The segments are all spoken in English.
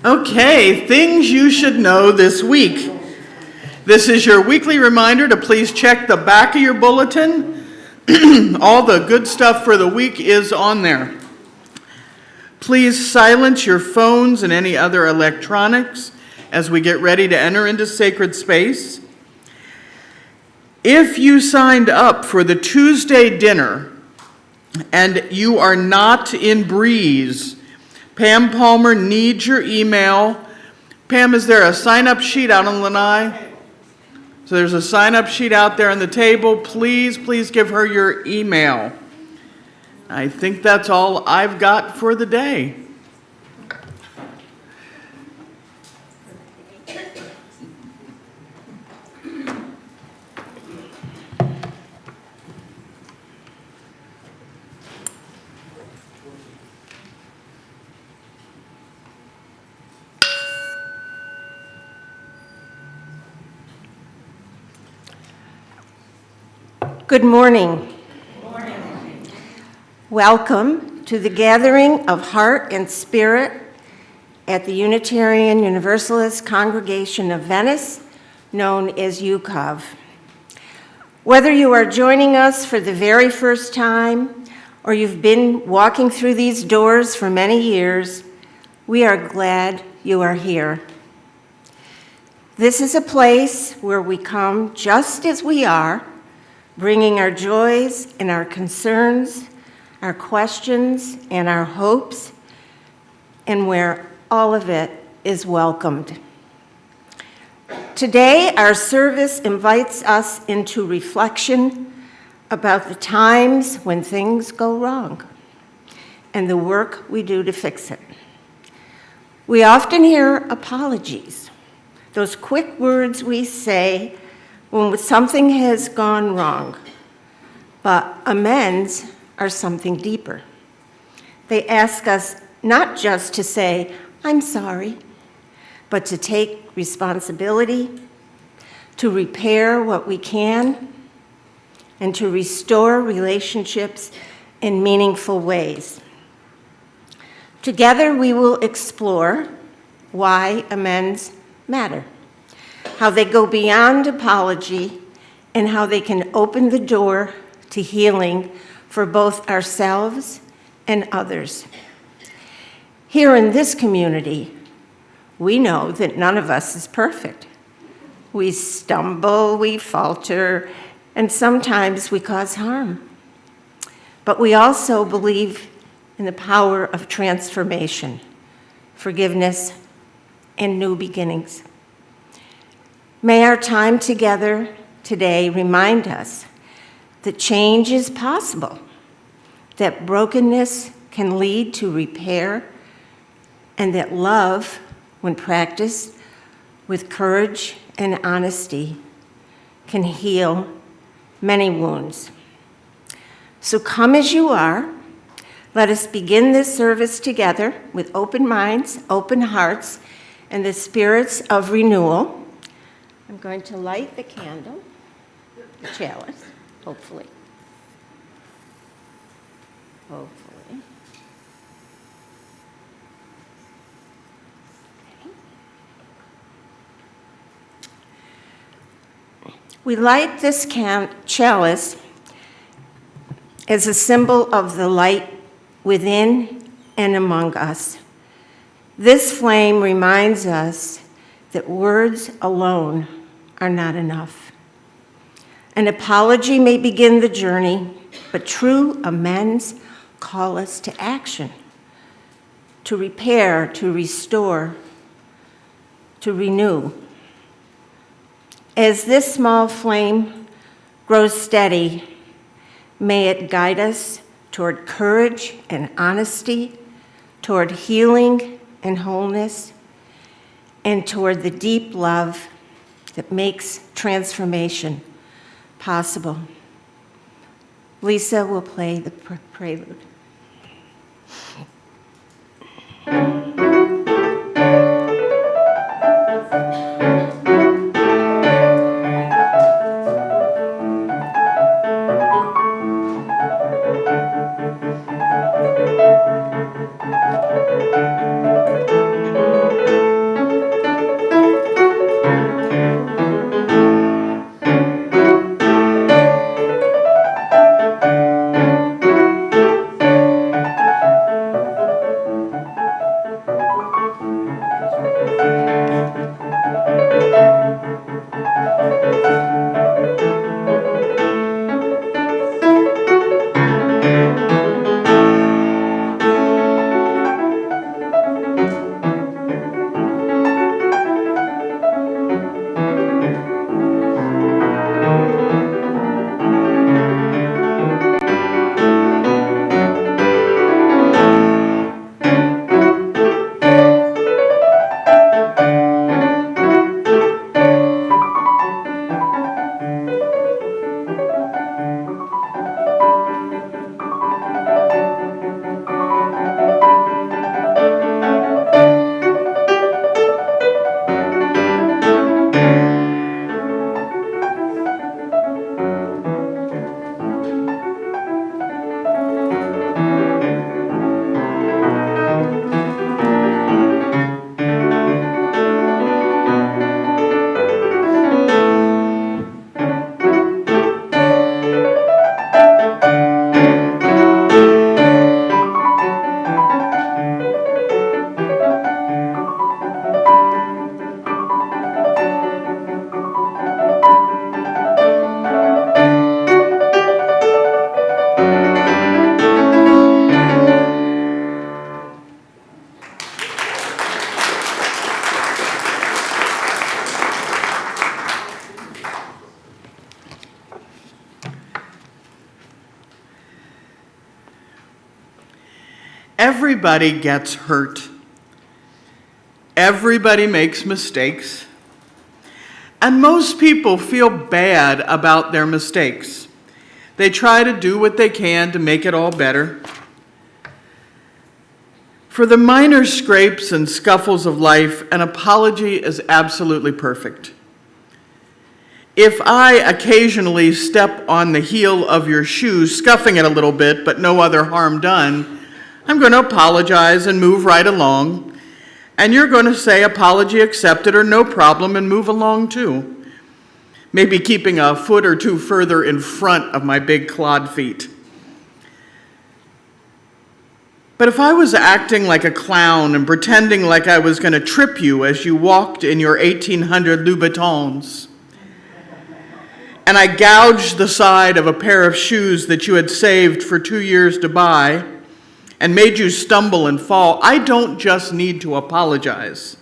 Okay, things you should know this week. This is your weekly reminder to please check the back of your bulletin. All the good stuff for the week is on there. Please silence your phones and any other electronics as we get ready to enter into sacred space. If you signed up for the Tuesday dinner and you are not in Breeze, Pam Palmer needs your email. Pam, is there a sign-up sheet out on Lanai? So there's a sign-up sheet out there on the table. Please give her your email. I think that's all I've got for the day. Good morning. Good morning. Welcome to the gathering of heart and spirit at the Unitarian Universalist Congregation of Venice, known as UCOV. Whether you are joining us for the very first time or you've been walking through these doors for many years, we are glad you are here. This is a place where we come just as we are, bringing our joys and our concerns, our questions and our hopes, and where all of it is welcomed. Today, our service invites us into reflection about the times when things go wrong and the work we do to fix it. We often hear apologies, those quick words we say when something has gone wrong, but amends are something deeper. They ask us not just to say, "I'm sorry," but to take responsibility, to repair what we can, and to restore relationships in meaningful ways. Together, we will explore why amends matter, how they go beyond apology, and how they can open the door to healing for both ourselves and others. Here in this community, we know that none of us is perfect. We stumble, we falter, and sometimes we cause harm. But we also believe in the power of transformation, forgiveness, and new beginnings. May our time together today remind us that change is possible, that brokenness can lead to repair, and that love, when practiced with courage and honesty, can heal many wounds. So come as you are. Let us begin this service together with open minds, open hearts, and the spirits of renewal. I'm going to light the candle, the chalice, hopefully. Hopefully. Okay. We light this chalice as a symbol of the light within and among us. This flame reminds us that words alone are not enough. An apology may begin the journey, but true amends call us to action, to repair, to restore, to renew. As this small flame grows steady, may it guide us toward courage and honesty, toward healing and wholeness, and toward the deep love that makes transformation possible. Lisa will play the prelude. Everybody gets hurt. Everybody makes mistakes. And most people feel bad about their mistakes. They try to do what they can to make it all better. For the minor scrapes and scuffles of life, an apology is absolutely perfect. If I occasionally step on the heel of your shoe, scuffing it a little bit, but no other harm done, I'm going to apologize and move right along. And you're going to say apology accepted or no problem and move along too. Maybe keeping a foot or two further in front of my big clod feet. But if I was acting like a clown and pretending like I was going to trip you as you walked in your 1800 Louboutins, and I gouged the side of a pair of shoes that you had saved for 2 years to buy, and made you stumble and fall, I don't just need to apologize.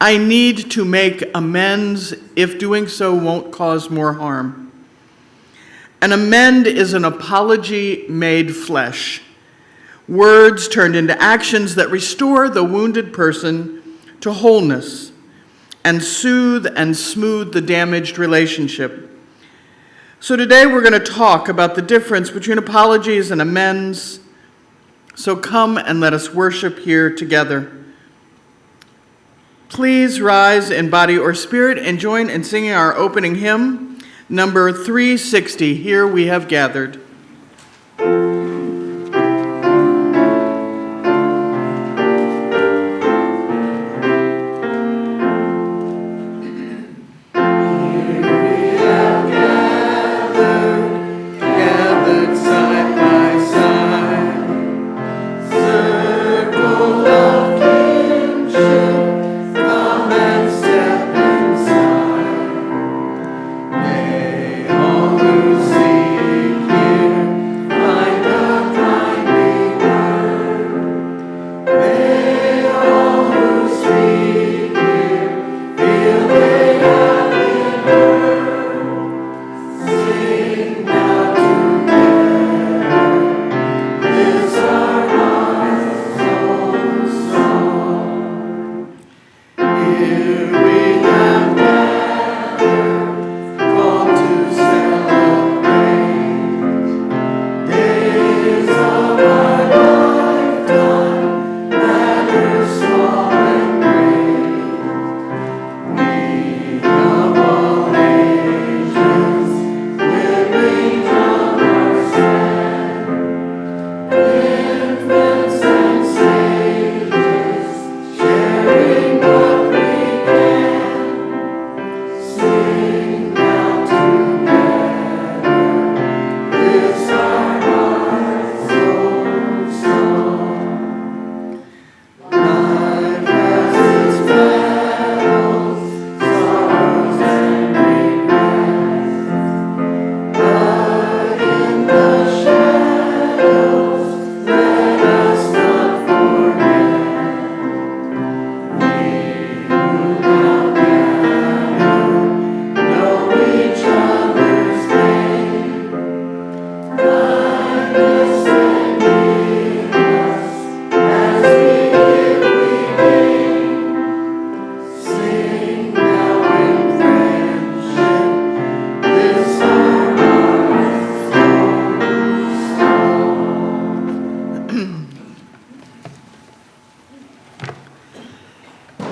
I need to make amends if doing so won't cause more harm. An amend is an apology made flesh. Words turned into actions that restore the wounded person to wholeness and soothe and smooth the damaged relationship. So today we're going to talk about the difference between apologies and amends. So come and let us worship here together. Please rise in body or spirit and join in singing our opening hymn, number 360, Here We Have Gathered.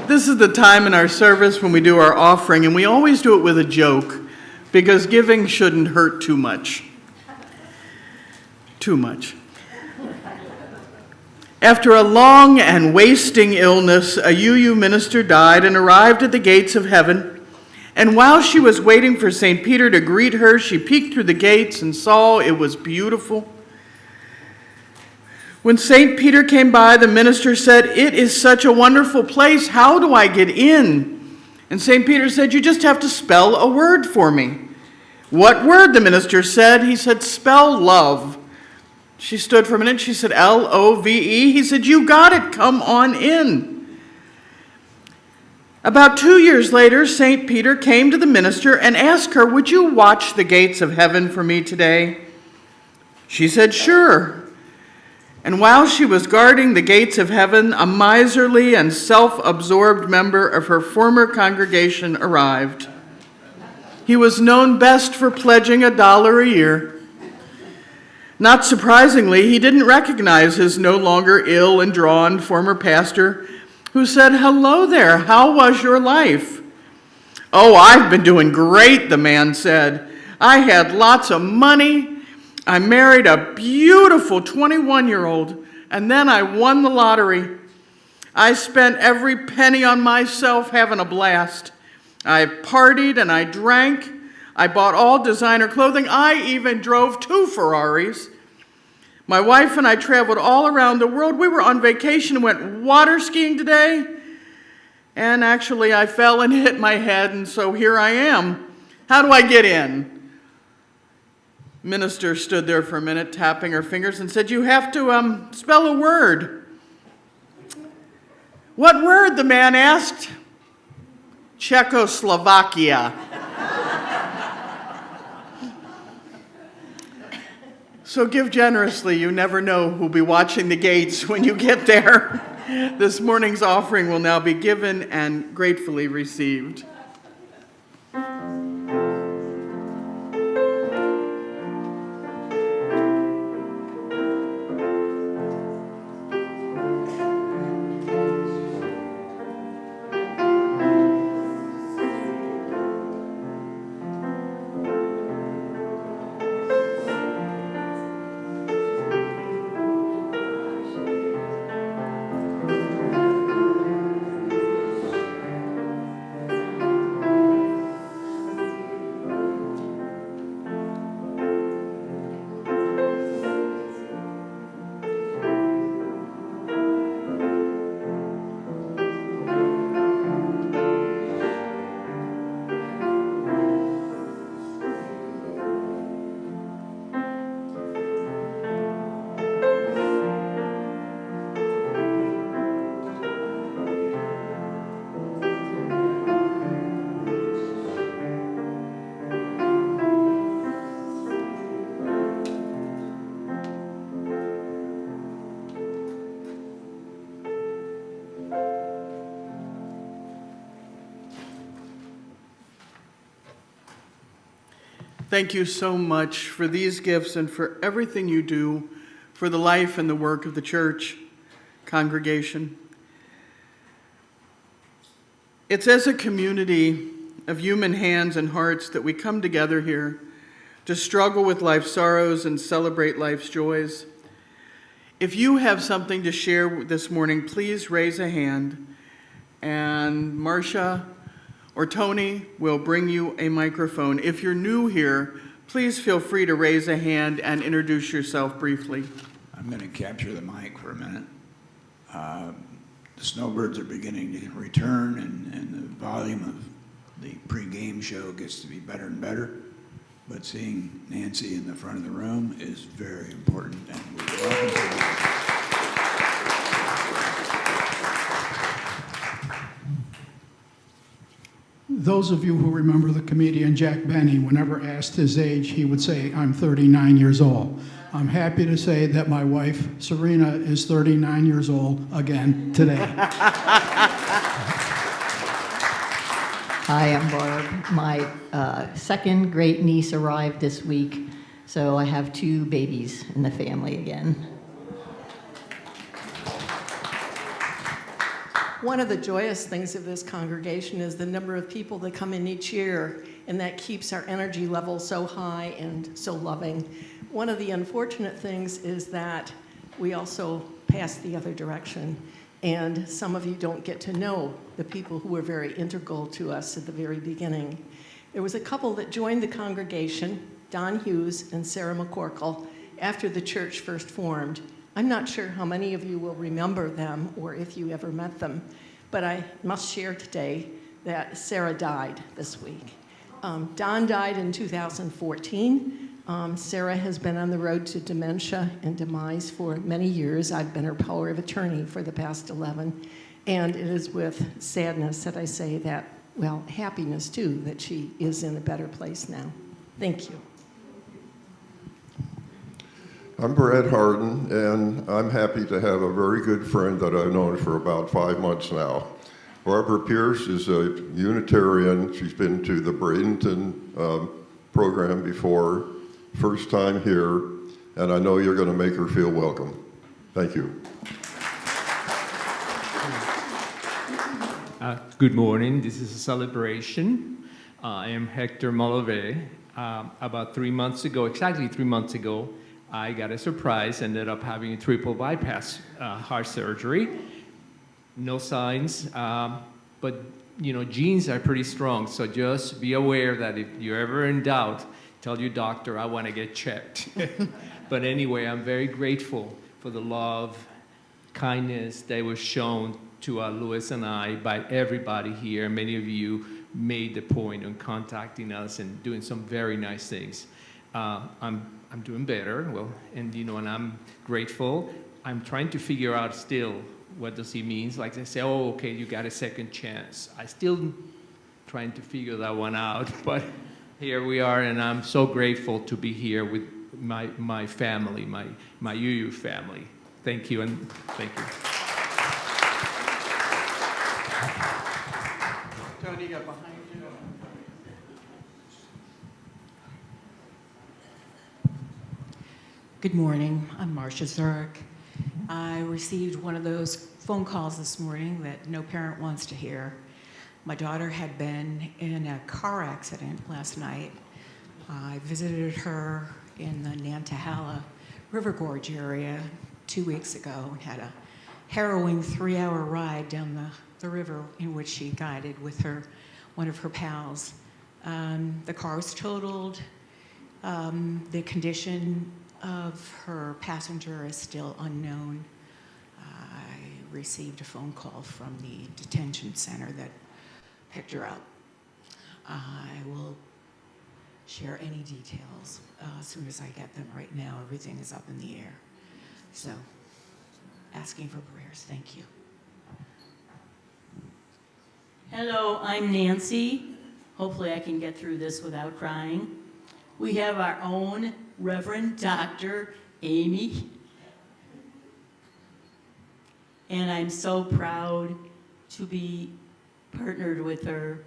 This is the time in our service when we do our offering, and we always do it with a joke, because giving shouldn't hurt too much. Too much. After a long and wasting illness, a UU minister died and arrived at the gates of heaven. And while she was waiting for St. Peter to greet her, she peeked through the gates and saw it was beautiful. When St. Peter came by, the minister said, "It is such a wonderful place. How do I get in?" And St. Peter said, "You just have to spell a word for me." "What word?" the minister said. He said, "Spell love." She stood for a minute. She said, L-O-V-E. He said, "You got it. Come on in." About 2 years later, St. Peter came to the minister and asked her, "Would you watch the gates of heaven for me today?" She said, "Sure." And while she was guarding the gates of heaven, a miserly and self-absorbed member of her former congregation arrived. He was known best for pledging $1 a year. Not surprisingly, he didn't recognize his no longer ill and drawn former pastor, who said, "Hello there, how was your life?" "Oh, I've been doing great," the man said. "I had lots of money. I married a beautiful 21-year-old, and then I won the lottery. I spent every penny on myself having a blast. I partied and I drank. I bought all designer clothing. I even drove 2 Ferraris. My wife and I traveled all around the world. We were on vacation and went water skiing today. And actually, I fell and hit my head, and so here I am. How do I get in?" Minister stood there for a minute, tapping her fingers, and said, "You have to spell a word." "What word?" the man asked. "Czechoslovakia." So give generously. You never know who'll be watching the gates when you get there. This morning's offering will now be given and gratefully received. Thank you so much for these gifts and for everything you do for the life and the work of the church congregation. It's as a community of human hands and hearts that we come together here to struggle with life's sorrows and celebrate life's joys. If you have something to share this morning, please raise a hand, and Marcia or Tony will bring you a microphone. If you're new here, please feel free to raise a hand and introduce yourself briefly. I'm going to capture the mic for a minute. The snowbirds are beginning to return, and the volume of the pre-game show gets to be better and better. But seeing Nancy in the front of the room is very important, and we welcome her. Those of you who remember the comedian Jack Benny, whenever asked his age, he would say, "I'm 39 years old." I'm happy to say that my wife, Serena, is 39 years old again today. Hi, I'm Barb. My second great niece arrived this week, so I have 2 babies in the family again. One of the joyous things of this congregation is the number of people that come in each year, and that keeps our energy level so high and so loving. One of the unfortunate things is that we also pass the other direction, and some of you don't get to know the people who were very integral to us at the very beginning. There was a couple that joined the congregation, Don Hughes and Sarah McCorkle, after the church first formed. I'm not sure how many of you will remember them or if you ever met them, but I must share today that Sarah died this week. Don died in 2014. Sarah has been on the road to dementia and demise for many years. I've been her power of attorney for the past 11, and it is with sadness that I say that, well, happiness too, that she is in a better place now. Thank you. I'm Brad Harden, and I'm happy to have a very good friend that I've known for about 5 months now. Barbara Pierce is a Unitarian. She's been to the Bradenton program before, first time here, and I know you're going to make her feel welcome. Thank you. Good morning. This is a celebration. I am Hector Malove. About 3 months ago, exactly 3 months ago, I got a surprise, ended up having a triple bypass heart surgery. No signs, but genes are pretty strong, so just be aware that if you're ever in doubt, tell your doctor, I want to get checked. But anyway, I'm very grateful for the love, kindness that was shown to Louis and I by everybody here. Many of you made the point on contacting us and doing some very nice things. I'm doing better, and I'm grateful. I'm trying to figure out still what does he mean. Like they say, oh, okay, you got a second chance. I still trying to figure that one out, but here we are, and I'm so grateful to be here with my family, my UU family. Thank you, and thank you. Tony, got behind you. Good morning. I'm Marcia Zurich. I received one of those phone calls this morning that no parent wants to hear. My daughter had been in a car accident last night. I visited her in the Nantahala River Gorge area 2 weeks ago and had a harrowing 3-hour ride down the river in which she guided with one of her pals. The car was totaled. The condition of her passenger is still unknown. I received a phone call from the detention center that picked her up. I will share any details as soon as I get them. Right now, everything is up in the air. So, asking for prayers. Thank you. Hello, I'm Nancy. Hopefully I can get through this without crying. We have our own Reverend Dr. Amy. And I'm so proud to be partnered with her.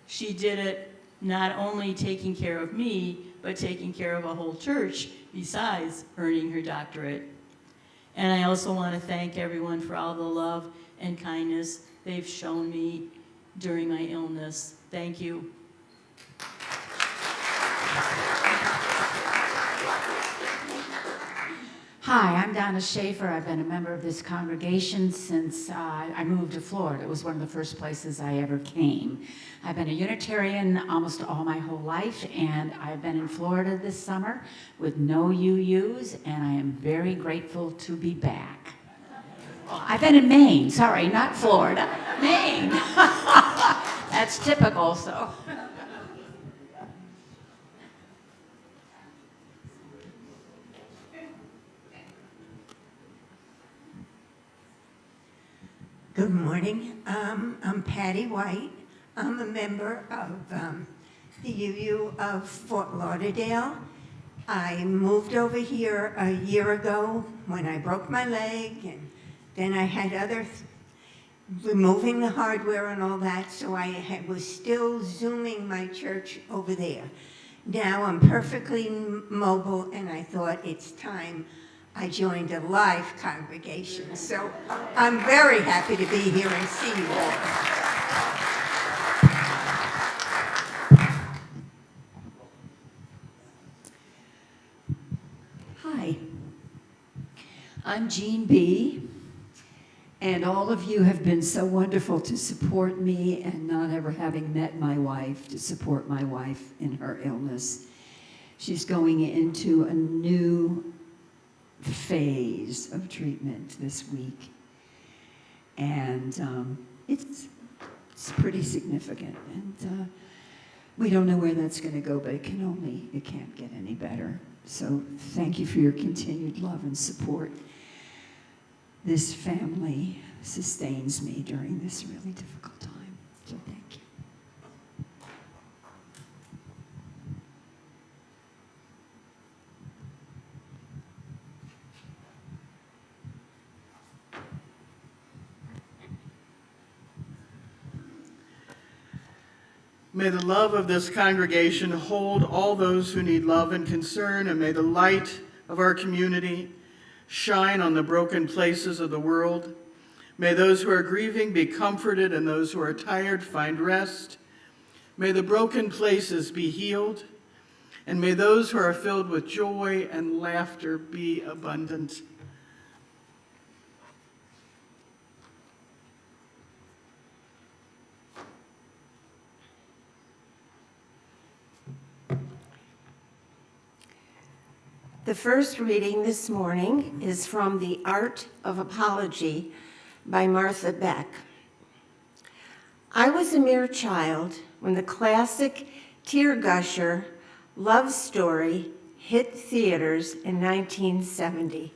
She did it not only taking care of me, but taking care of a whole church besides earning her doctorate. And I also want to thank everyone for all the love and kindness they've shown me during my illness. Thank you. Hi, I'm Donna Schaefer. I've been a member of this congregation since I moved to Florida. It was one of the first places I ever came. I've been a Unitarian almost all my whole life, and I've been in Florida this summer with no UUs, and I am very grateful to be back. Well, I've been in Maine, sorry, not Florida, Maine. That's typical, so. Good morning. I'm Patty White. I'm a member of the UU of Fort Lauderdale. I moved over here a year ago when I broke my leg, and then I had removing the hardware and all that, so I was still Zooming my church over there. Now I'm perfectly mobile, and I thought it's time I joined a live congregation, so I'm very happy to be here and see you all. Hi, I'm Jean B., and all of you have been so wonderful to support me, and not ever having met my wife, to support my wife in her illness. She's going into a new phase of treatment this week, and it's pretty significant, and we don't know where that's going to go, but it can't get any better. So thank you for your continued love and support. This family sustains me during this really difficult time, so thank you. May the love of this congregation hold all those who need love and concern, and may the light of our community shine on the broken places of the world. May those who are grieving be comforted, and those who are tired find rest. May the broken places be healed, and may those who are filled with joy and laughter be abundant. The first reading this morning is from The Art of Apology by Martha Beck. I was a mere child when the classic tear-gusher Love Story hit theaters in 1970,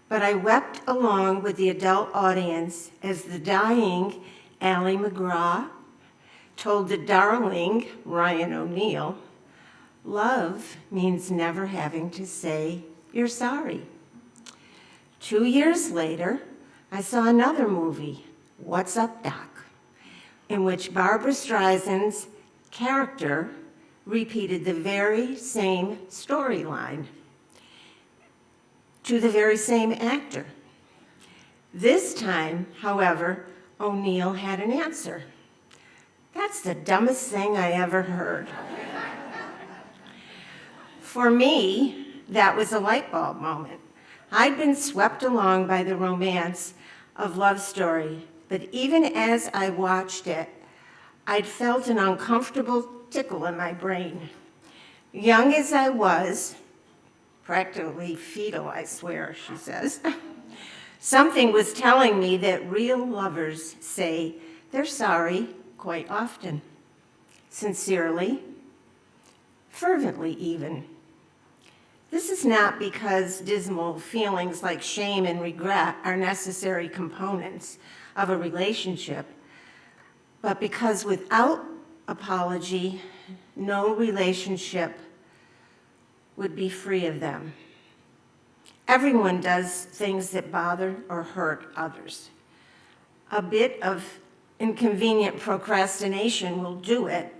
but I wept along with the adult audience as the dying Ally McGraw told the darling Ryan O'Neal, love means never having to say you're sorry. 2 years later, I saw another movie, What's Up, Doc?, in which Barbra Streisand's character repeated the very same storyline to the very same actor. This time, however, O'Neal had an answer. That's the dumbest thing I ever heard. For me, that was a light bulb moment. I'd been swept along by the romance of Love Story, but even as I watched it, I'd felt an uncomfortable tickle in my brain. Young as I was, practically fetal, I swear, she says, something was telling me that real lovers say they're sorry quite often, sincerely, fervently even. This is not because dismal feelings like shame and regret are necessary components of a relationship, but because without apology, no relationship would be free of them. Everyone does things that bother or hurt others. A bit of inconvenient procrastination will do it,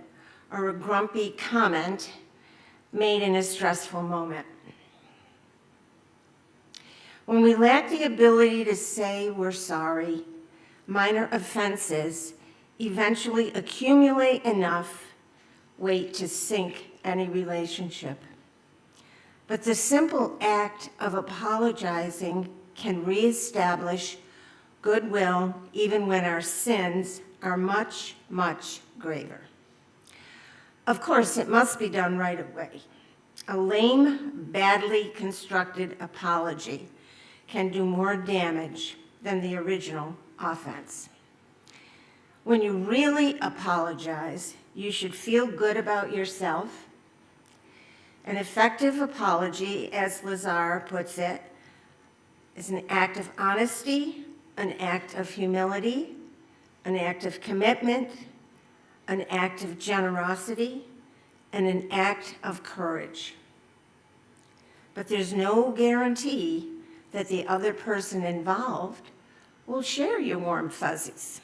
or a grumpy comment made in a stressful moment. When we lack the ability to say we're sorry, minor offenses eventually accumulate enough weight to sink any relationship. But the simple act of apologizing can reestablish goodwill even when our sins are much, much graver. Of course, it must be done right away. A lame, badly constructed apology can do more damage than the original offense. When you really apologize, you should feel good about yourself. An effective apology, as Lazar puts it, is an act of honesty, an act of humility, an act of commitment, an act of generosity, and an act of courage. But there's no guarantee that the other person involved will share your warm fuzzies.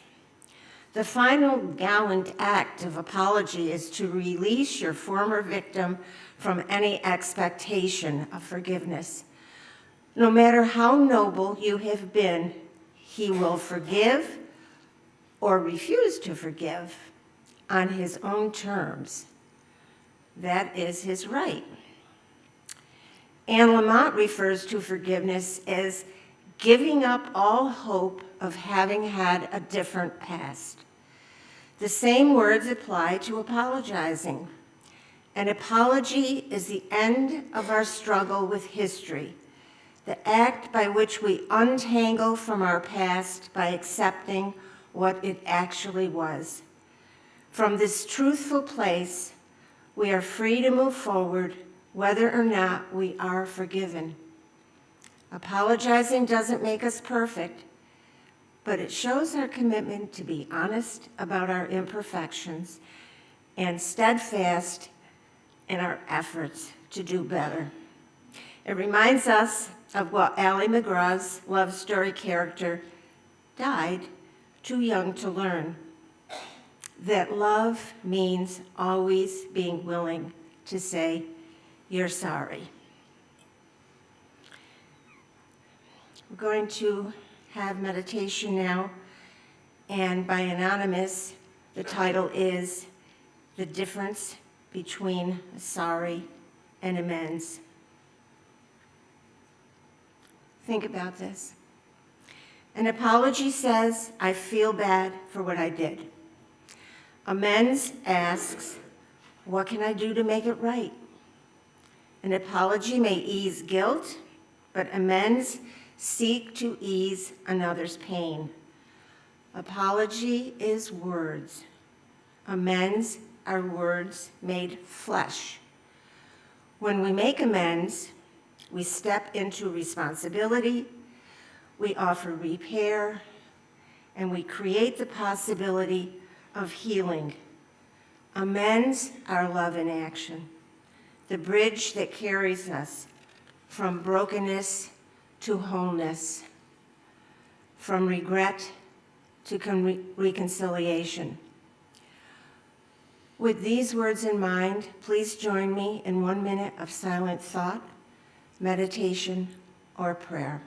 The final gallant act of apology is to release your former victim from any expectation of forgiveness. No matter how noble you have been, he will forgive or refuse to forgive on his own terms. That is his right. Anne Lamott refers to forgiveness as giving up all hope of having had a different past. The same words apply to apologizing. An apology is the end of our struggle with history, the act by which we untangle from our past by accepting what it actually was. From this truthful place, we are free to move forward whether or not we are forgiven. Apologizing doesn't make us perfect, but it shows our commitment to be honest about our imperfections and steadfast in our efforts to do better. It reminds us of what Ally McGraw's Love Story character died too young to learn. that love means always being willing to say, you're sorry. We're going to have meditation now, and by Anonymous, the title is The Difference Between Sorry and Amends. Think about this. An apology says, I feel bad for what I did. Amends asks, what can I do to make it right? An apology may ease guilt, but amends seek to ease another's pain. Apology is words. Amends are words made flesh. When we make amends, we step into responsibility, we offer repair, and we create the possibility of healing. Amends are love in action, the bridge that carries us from brokenness to wholeness, from regret to reconciliation. With these words in mind, please join me in 1 minute of silent thought, meditation, or prayer.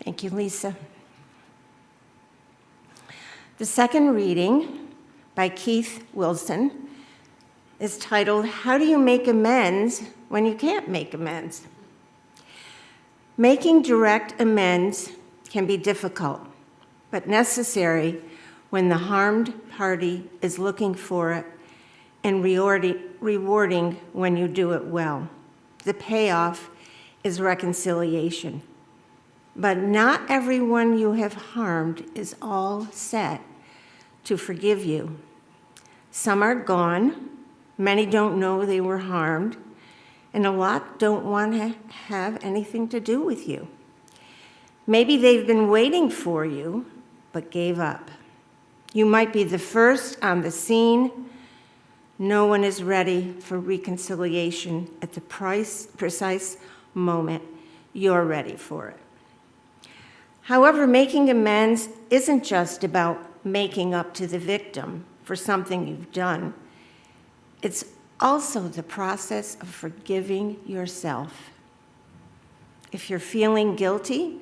Thank you, Lisa. The second reading by Keith Wilson is titled, How Do You Make Amends When You Can't Make Amends? Making direct amends can be difficult, but necessary when the harmed party is looking for it and rewarding when you do it well. The payoff is reconciliation. But not everyone you have harmed is all set to forgive you. Some are gone, many don't know they were harmed, and a lot don't want to have anything to do with you. Maybe they've been waiting for you, but gave up. You might be the first on the scene. No one is ready for reconciliation at the precise moment you're ready for it. However, making amends isn't just about making up to the victim for something you've done. It's also the process of forgiving yourself. If you're feeling guilty,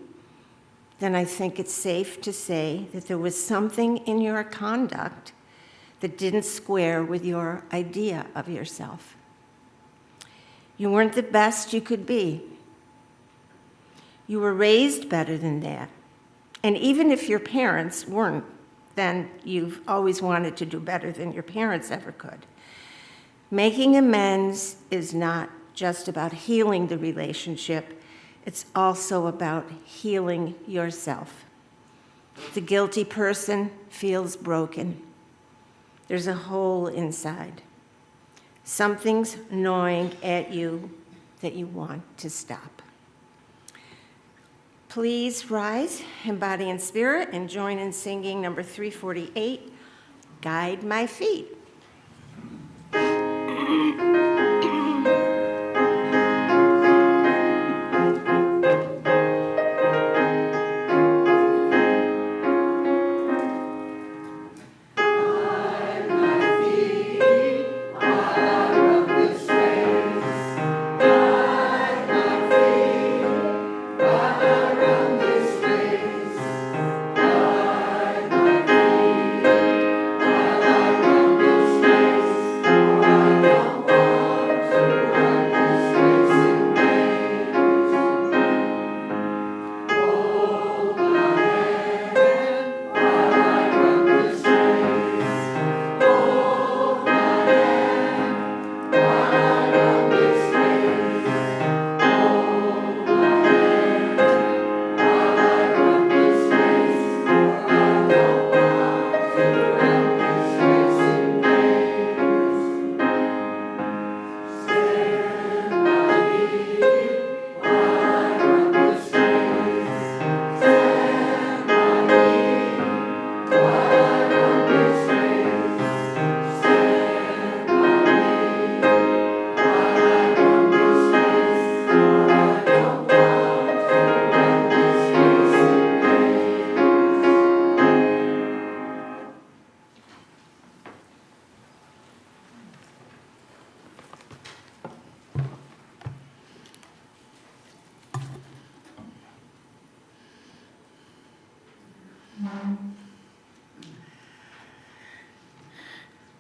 then I think it's safe to say that there was something in your conduct that didn't square with your idea of yourself. You weren't the best you could be. You were raised better than that. And even if your parents weren't, then you've always wanted to do better than your parents ever could. Making amends is not just about healing the relationship, it's also about healing yourself. The guilty person feels broken. There's a hole inside. Something's gnawing at you that you want to stop. Please rise in body and spirit and join in singing number 348, Guide My Feet.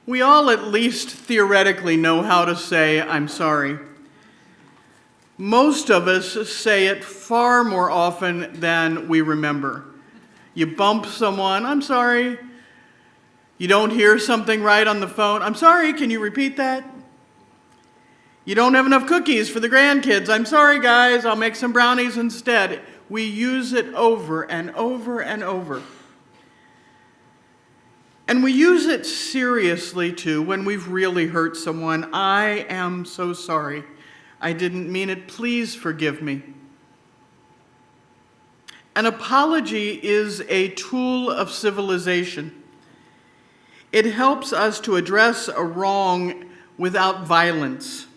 We all at least theoretically know how to say, I'm sorry. Most of us say it far more often than we remember. You bump someone, I'm sorry. You don't hear something right on the phone, I'm sorry, can you repeat that? You don't have enough cookies for the grandkids, I'm sorry guys, I'll make some brownies instead. We use it over and over and over. And we use it seriously, too, when we've really hurt someone. I am so sorry. I didn't mean it. Please forgive me. An apology is a tool of civilization. It helps us to address a wrong without violence.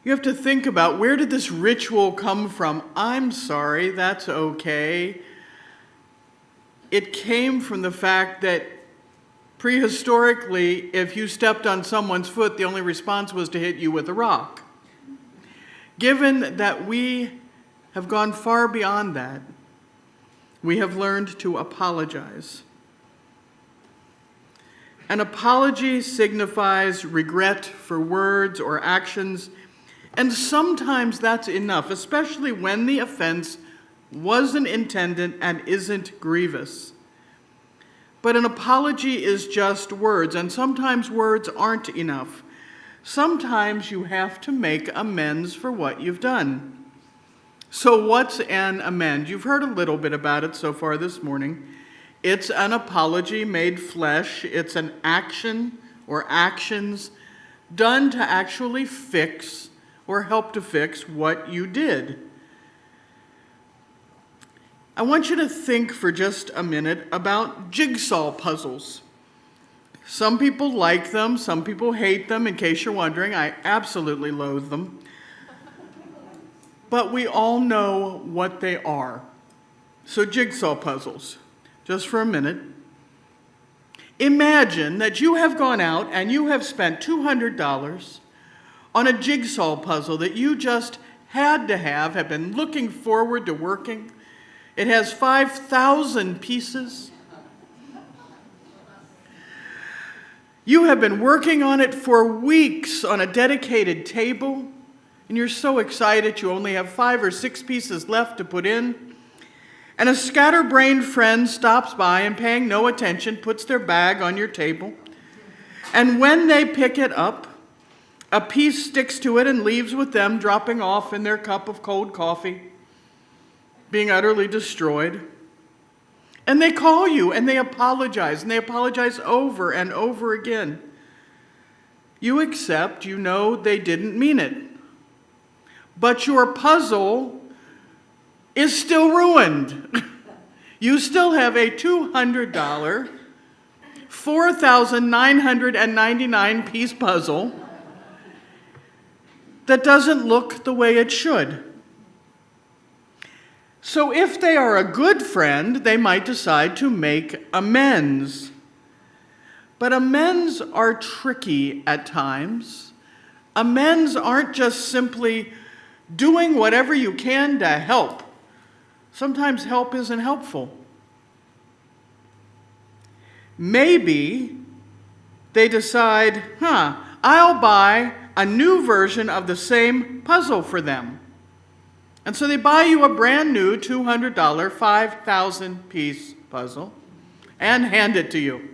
You have to think about, where did this ritual come from? I'm sorry, that's okay. It came from the fact that prehistorically, if you stepped on someone's foot, the only response was to hit you with a rock. Given that we have gone far beyond that, we have learned to apologize. An apology signifies regret for words or actions, and sometimes that's enough, especially when the offense wasn't intended and isn't grievous. But an apology is just words, and sometimes words aren't enough. Sometimes you have to make amends for what you've done. So what's an amend? You've heard a little bit about it so far this morning. It's an apology made flesh. It's an action or actions done to actually fix or help to fix what you did. I want you to think for just a minute about jigsaw puzzles. Some people like them, some people hate them. In case you're wondering, I absolutely loathe them. But we all know what they are. So jigsaw puzzles. Just for a minute. Imagine that you have gone out and you have spent $200 on a jigsaw puzzle that you just had to have been looking forward to working. It has 5,000 pieces. You have been working on it for weeks on a dedicated table, and you're so excited you only have 5 or 6 pieces left to put in. And a scatterbrained friend stops by and, paying no attention, puts their bag on your table. And when they pick it up, a piece sticks to it and leaves with them, dropping off in their cup of cold coffee, being utterly destroyed. And they call you and they apologize over and over again. You accept, you know they didn't mean it. But your puzzle is still ruined. You still have a $200, 4,999 piece puzzle that doesn't look the way it should. So if they are a good friend, they might decide to make amends. But amends are tricky at times. Amends aren't just simply doing whatever you can to help. Sometimes help isn't helpful. Maybe they decide, I'll buy a new version of the same puzzle for them. And so they buy you a brand new $200, 5,000 piece puzzle and hand it to you.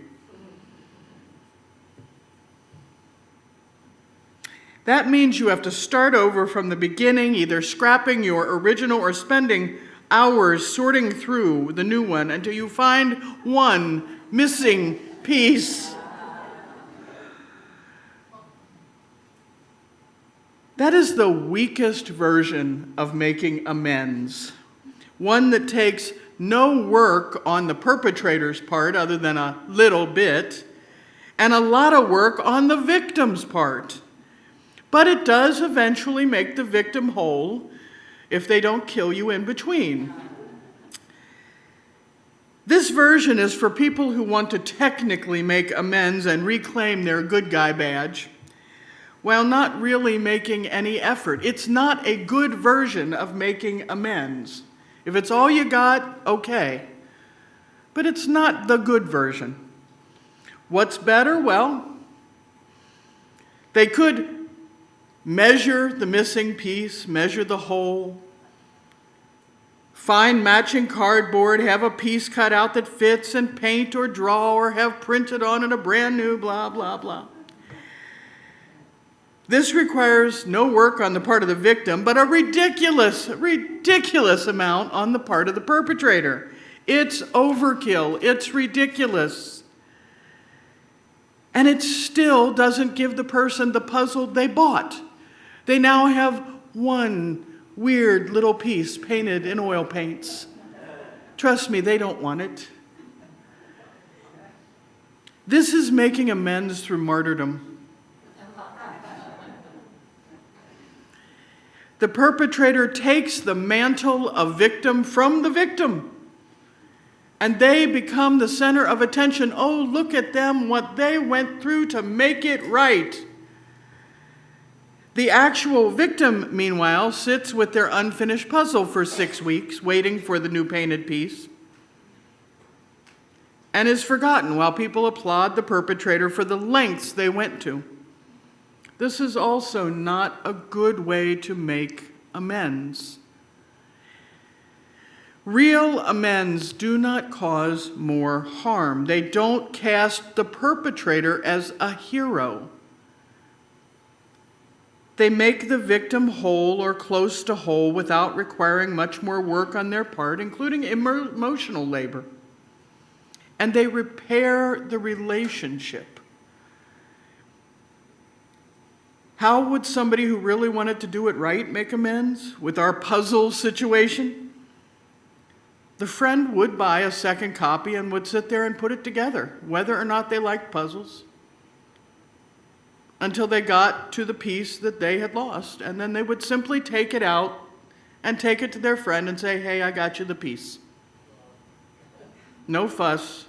That means you have to start over from the beginning, either scrapping your original or spending hours sorting through the new one until you find one missing piece. That is the weakest version of making amends. One that takes no work on the perpetrator's part other than a little bit, and a lot of work on the victim's part. But it does eventually make the victim whole if they don't kill you in between. This version is for people who want to technically make amends and reclaim their good guy badge, while not really making any effort. It's not a good version of making amends. If it's all you got, okay. But it's not the good version. What's better? Well, they could measure the missing piece, measure the hole, find matching cardboard, have a piece cut out that fits, and paint or draw or have printed on it a brand new blah, blah, blah. This requires no work on the part of the victim, but a ridiculous amount on the part of the perpetrator. It's overkill. It's ridiculous. And it still doesn't give the person the puzzle they bought. They now have one weird little piece painted in oil paints. Trust me, they don't want it. This is making amends through martyrdom. The perpetrator takes the mantle of victim from the victim, and they become the center of attention. Oh, look at them, what they went through to make it right. The actual victim, meanwhile, sits with their unfinished puzzle for 6 weeks, waiting for the new painted piece, and is forgotten while people applaud the perpetrator for the lengths they went to. This is also not a good way to make amends. Real amends do not cause more harm. They don't cast the perpetrator as a hero. They make the victim whole or close to whole without requiring much more work on their part, including emotional labor. And they repair the relationship. How would somebody who really wanted to do it right make amends with our puzzle situation? The friend would buy a second copy and would sit there and put it together, whether or not they liked puzzles, until they got to the piece that they had lost. And then they would simply take it out and take it to their friend and say, hey, I got you the piece. No fuss,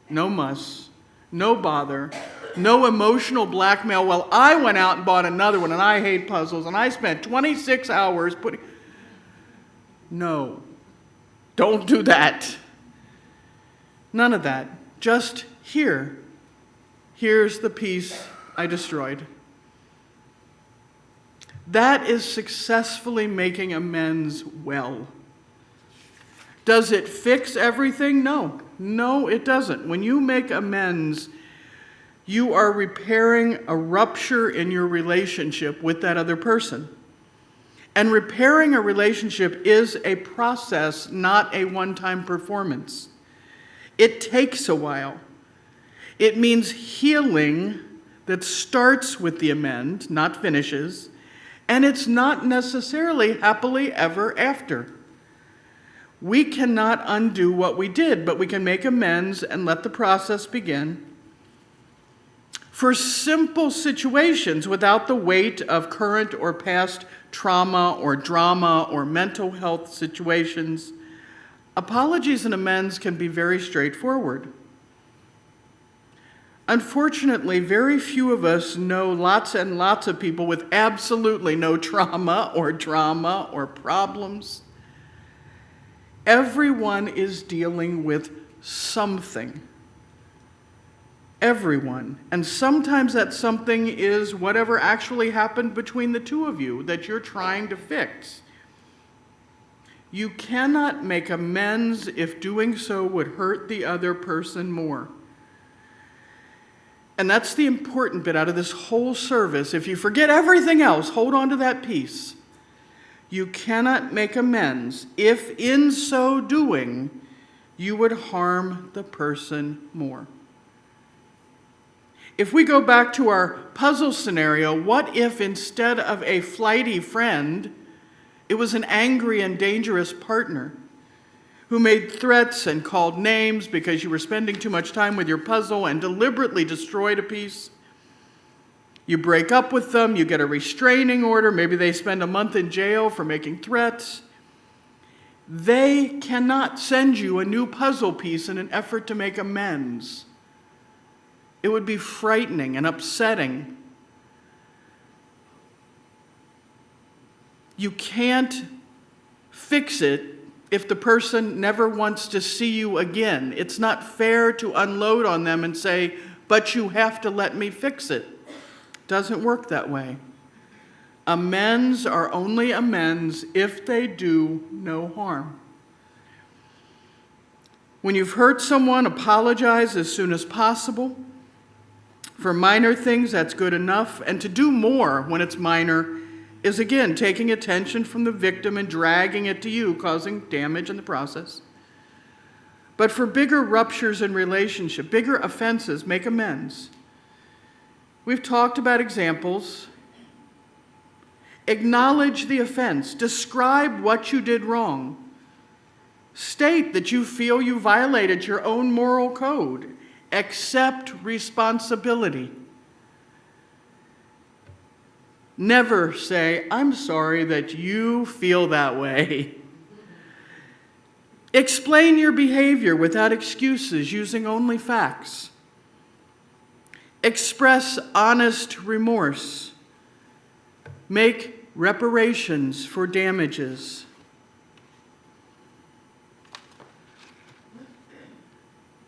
no muss, no bother, no emotional blackmail. Well, I went out and bought another one, and I hate puzzles, and I spent 26 hours putting... No. Don't do that. None of that. Just here. Here's the piece I destroyed. That is successfully making amends well. Does it fix everything? No. No, it doesn't. When you make amends, you are repairing a rupture in your relationship with that other person. And repairing a relationship is a process, not a one-time performance. It takes a while. It means healing that starts with the amend, not finishes, and it's not necessarily happily ever after. We cannot undo what we did, but we can make amends and let the process begin. For simple situations without the weight of current or past trauma or drama or mental health situations, apologies and amends can be very straightforward. Unfortunately, very few of us know lots and lots of people with absolutely no trauma or drama or problems. Everyone is dealing with something. Everyone. And sometimes that something is whatever actually happened between the two of you that you're trying to fix. You cannot make amends if doing so would hurt the other person more. And that's the important bit out of this whole service. If you forget everything else, hold on to that piece. You cannot make amends if in so doing you would harm the person more. If we go back to our puzzle scenario, what if instead of a flighty friend, it was an angry and dangerous partner who made threats and called names because you were spending too much time with your puzzle and deliberately destroyed a piece? You break up with them, you get a restraining order, maybe they spend a month in jail for making threats. They cannot send you a new puzzle piece in an effort to make amends. It would be frightening and upsetting. You can't fix it if the person never wants to see you again. It's not fair to unload on them and say, but you have to let me fix it. It doesn't work that way. Amends are only amends if they do no harm. When you've hurt someone, apologize as soon as possible. For minor things, that's good enough. And to do more when it's minor is, again, taking attention from the victim and dragging it to you, causing damage in the process. But for bigger ruptures in relationship, bigger offenses, make amends. We've talked about examples. Acknowledge the offense. Describe what you did wrong. State that you feel you violated your own moral code. Accept responsibility. Never say, I'm sorry that you feel that way. Explain your behavior without excuses, using only facts. Express honest remorse. Make reparations for damages.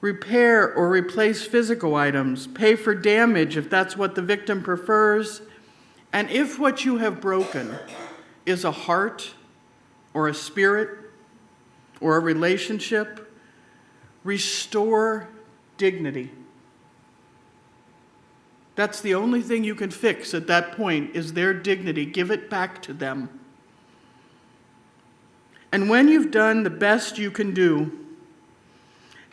Repair or replace physical items. Pay for damage if that's what the victim prefers. And if what you have broken is a heart or a spirit or a relationship, restore dignity. That's the only thing you can fix at that point is their dignity. Give it back to them. And when you've done the best you can do,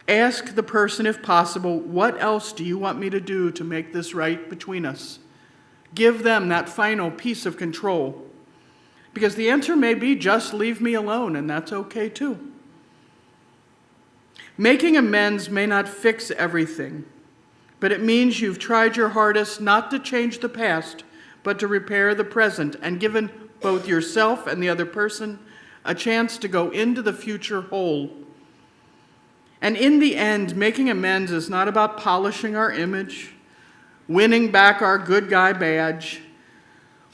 ask the person, if possible, what else do you want me to do to make this right between us? Give them that final piece of control. Because the answer may be just leave me alone, and that's okay too. Making amends may not fix everything, but it means you've tried your hardest not to change the past, but to repair the present, and given both yourself and the other person a chance to go into the future whole. And in the end, making amends is not about polishing our image, winning back our good guy badge,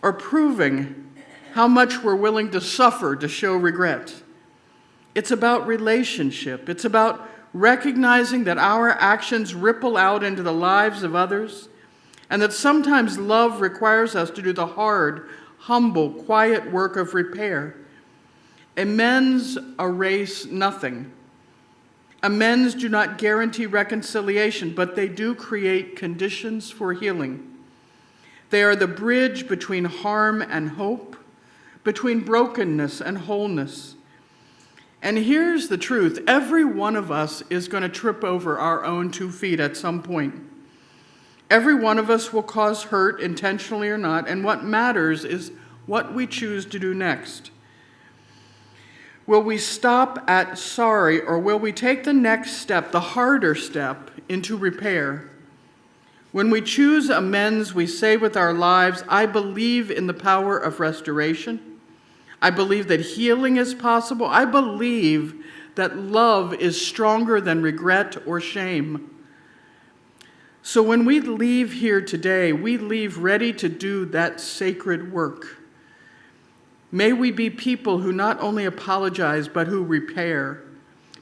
or proving how much we're willing to suffer to show regret. It's about relationship. It's about recognizing that our actions ripple out into the lives of others, and that sometimes love requires us to do the hard, humble, quiet work of repair. Amends erase nothing. Amends do not guarantee reconciliation, but they do create conditions for healing. They are the bridge between harm and hope, between brokenness and wholeness. And here's the truth. Every one of us is going to trip over our own 2 feet at some point. Every one of us will cause hurt, intentionally or not, and what matters is what we choose to do next. Will we stop at sorry, or will we take the next step, the harder step, into repair? When we choose amends, we say with our lives, I believe in the power of restoration. I believe that healing is possible. I believe that love is stronger than regret or shame. So when we leave here today, we leave ready to do that sacred work. May we be people who not only apologize, but who repair.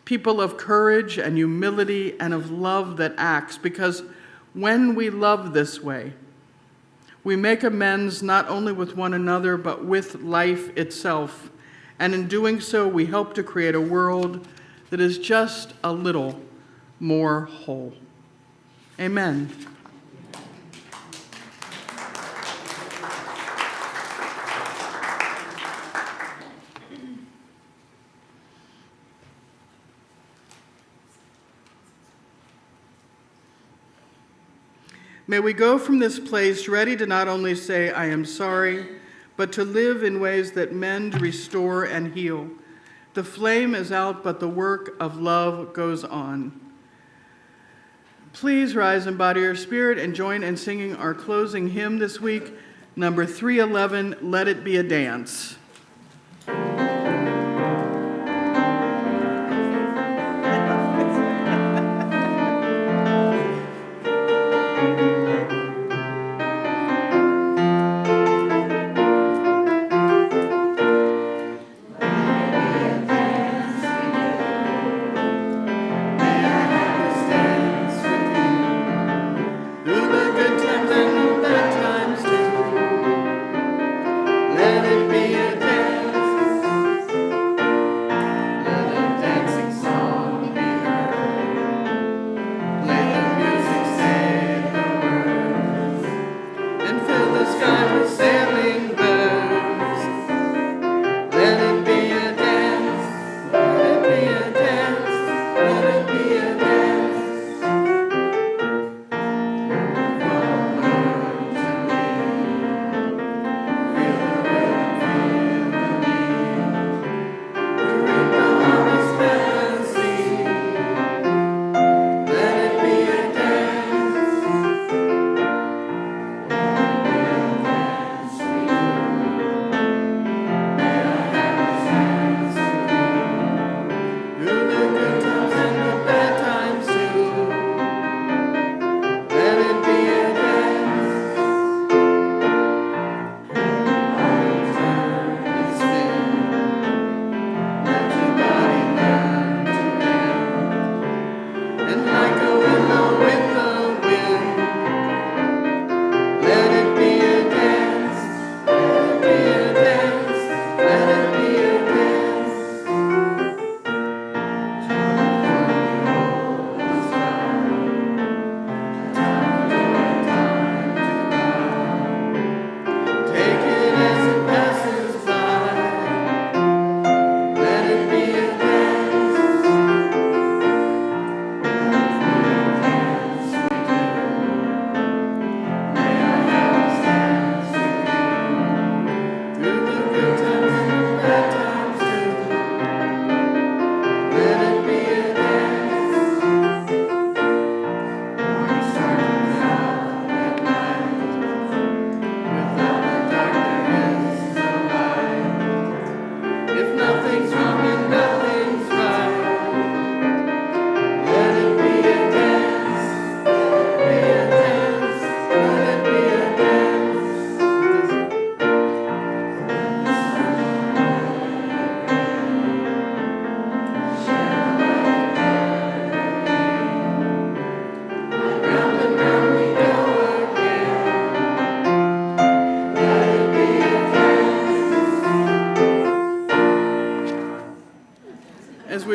People of courage and humility and of love that acts, because when we love this way, we make amends not only with one another, but with life itself. And in doing so, we help to create a world that is just a little more whole. Amen. May we go from this place ready to not only say, I am sorry, but to live in ways that mend, restore, and heal. The flame is out, but the work of love goes on. Please rise in body or spirit and join in singing our closing hymn this week, number 311, Let It Be a Dance.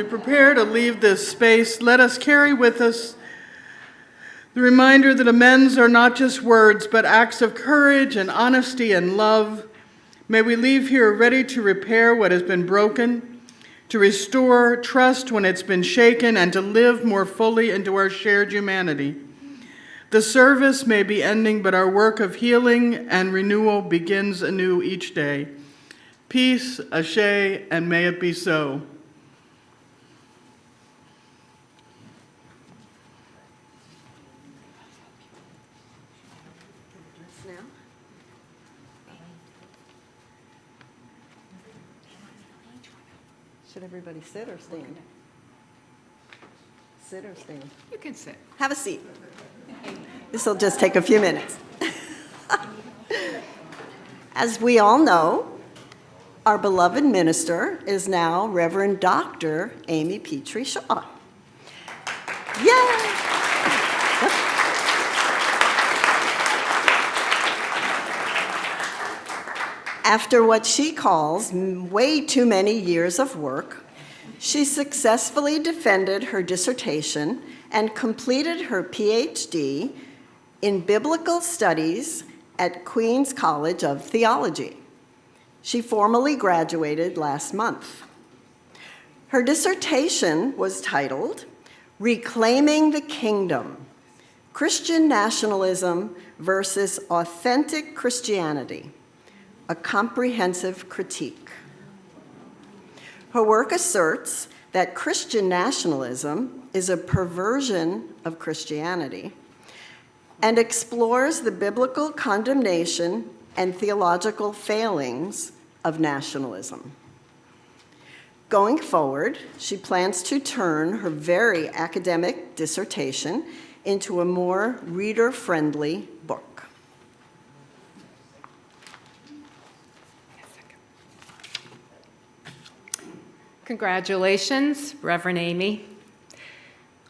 we prepare to leave this space, let us carry with us the reminder that amends are not just words, but acts of courage and honesty and love. May we leave here ready to repair what has been broken, to restore trust when it's been shaken, and to live more fully into our shared humanity. The service may be ending, but our work of healing and renewal begins anew each day. Peace, ashe, and may it be so. Should everybody sit or stand? Sit or stand? You can sit. Have a seat. This will just take a few minutes. As we all know, our beloved minister is now Reverend Dr. Amy Petrie Shaw. Yay! After what she calls way too many years of work, she successfully defended her dissertation and completed her PhD in Biblical Studies at Queen's College of Theology. She formally graduated last month. Her dissertation was titled, Reclaiming the Kingdom, Christian Nationalism versus Authentic Christianity, a comprehensive critique. Her work asserts that Christian nationalism is a perversion of Christianity and explores the biblical condemnation and theological failings of nationalism. Going forward, she plans to turn her very academic dissertation into a more reader-friendly book. Congratulations, Reverend Amy.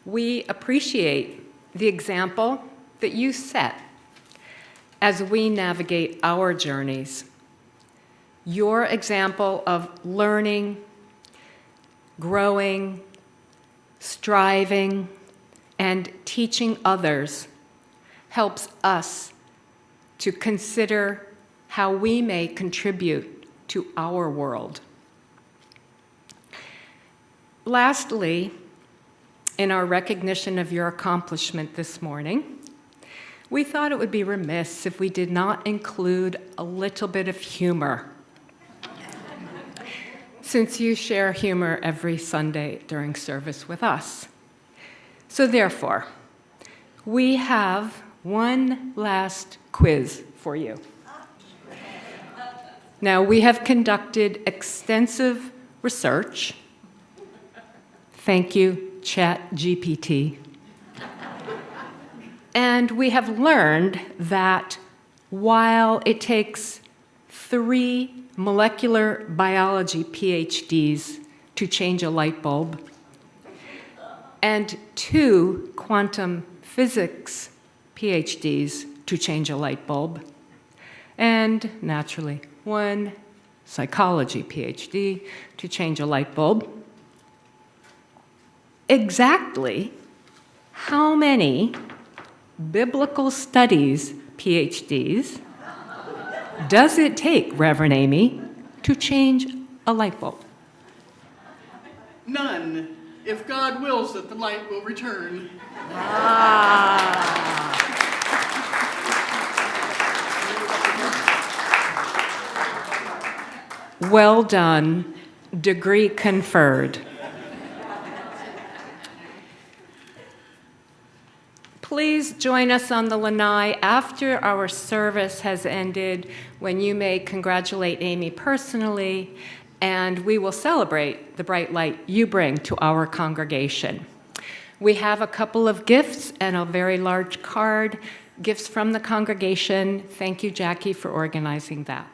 We appreciate the example that you set as we navigate our journeys. Your example of learning, growing, striving, and teaching others helps us to consider how we may contribute to our world. Lastly, in our recognition of your accomplishment this morning, we thought it would be remiss if we did not include a little bit of humor, since you share humor every Sunday during service with us. So therefore, we have one last quiz for you. Now, we have conducted extensive research. Thank you, ChatGPT. And we have learned that while it takes 3 molecular biology PhDs to change a light bulb, and 2 quantum physics PhDs to change a light bulb, and naturally 1 psychology PhD to change a light bulb, exactly how many biblical studies PhDs does it take, Reverend Amy, to change a light bulb? None, if God wills that the light will return. Well done, degree conferred. Please join us on the lanai after our service has ended, when you may congratulate Amy personally, and we will celebrate the bright light you bring to our congregation. We have a couple of gifts and a very large card, gifts from the congregation. Thank you, Jackie, for organizing that.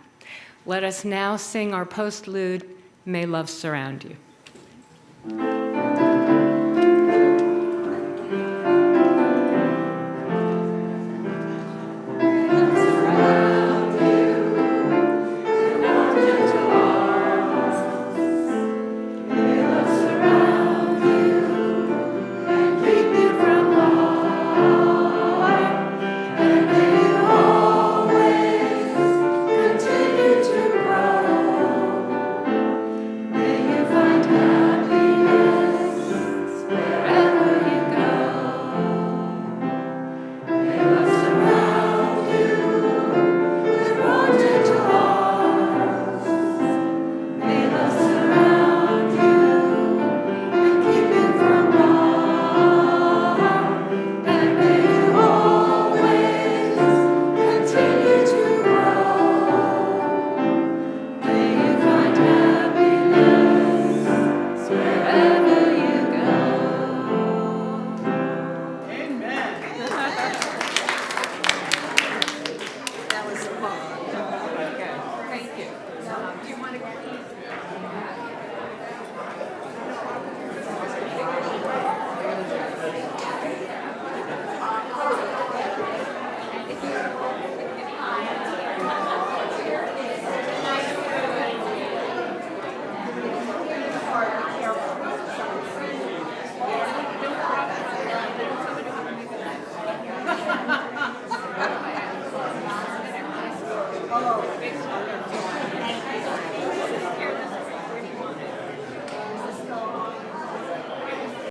Let us now sing our postlude, May Love Surround You.